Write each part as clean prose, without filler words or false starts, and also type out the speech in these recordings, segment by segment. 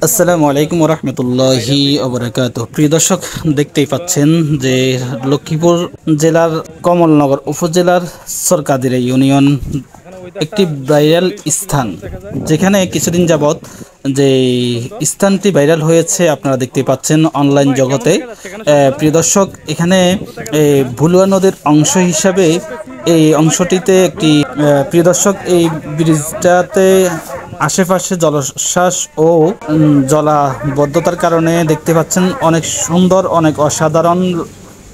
আসসালামু আলাইকুম রহমতুল্লাহি ওবরাকাতুহ। প্রিয় দর্শক, দেখতেই পাচ্ছেন যে লক্ষ্মীপুর জেলার কমলনগর উপজেলার সরকাদিরা ইউনিয়ন একটি ভাইরাল স্থান, যেখানে কিছুদিন যাবৎ যে স্থানটি ভাইরাল হয়েছে আপনারা দেখতে পাচ্ছেন অনলাইন জগতে। প্রিয় দর্শক, এখানে ভুলুয়া নদীর অংশ হিসাবে এই অংশটিতে একটি প্রিয় দর্শক, এই ব্রিজটাতে আশেপাশে জলশ্বাস ও জলাবদ্ধতার কারণে দেখতে পাচ্ছেন অনেক সুন্দর, অনেক অসাধারণ।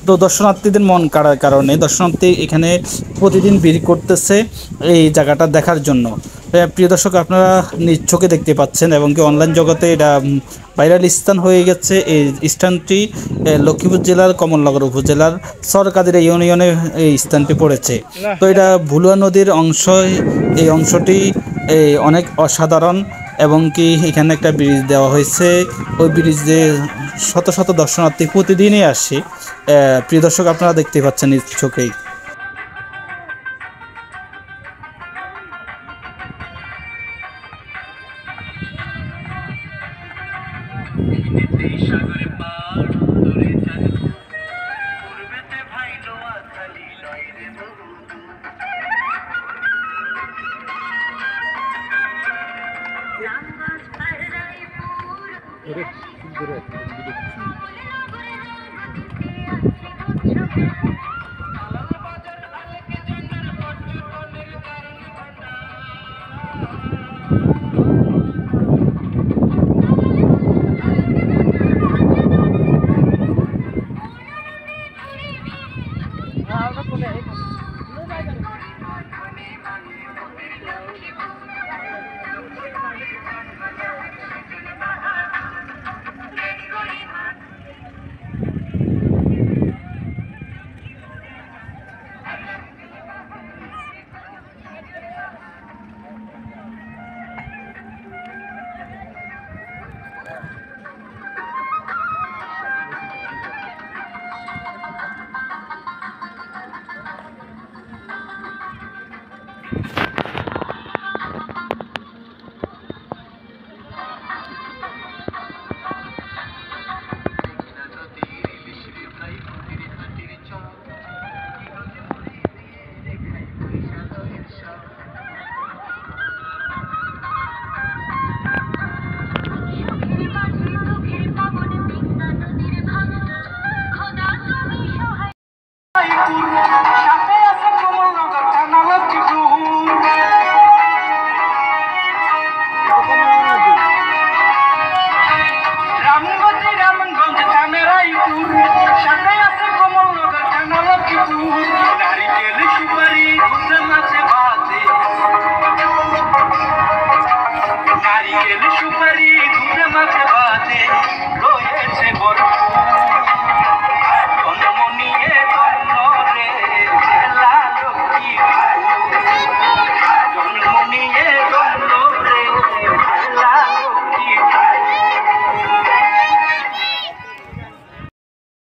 তো দর্শনার্থীদের মন কাড়ার কারণে দর্শনার্থী এখানে প্রতিদিন ভিড় করতেছে এই জায়গাটা দেখার জন্য। প্রিয় দর্শক, আপনারা নিজ চোখে দেখতে পাচ্ছেন এবং কি অনলাইন জগতে এটা ভাইরাল স্থান হয়ে গেছে। এই স্থানটি লক্ষ্মীপুর জেলার কমলনগর উপজেলার সরকাদিরা ইউনিয়নে এই স্থানটি পড়েছে। তো এটা ভুলুয়া নদীর অংশ। এই অংশটি অনেক অসাধারণ এবং কি এখানে একটা ব্রিজ দেওয়া হয়েছে। ওই ব্রিজে শত শত দর্শনার্থী প্রতিদিনই আসে। প্রিয় দর্শক, আপনারা দেখতে পাচ্ছেন নিজ চোখেই। সাগরে পার ধরে যায় পূর্বেতে ভাই নোয়া খালি লয় রে বহু রামগঞ্জ পার রায়পুর ওরে সুন্দর একটা ভিডিও।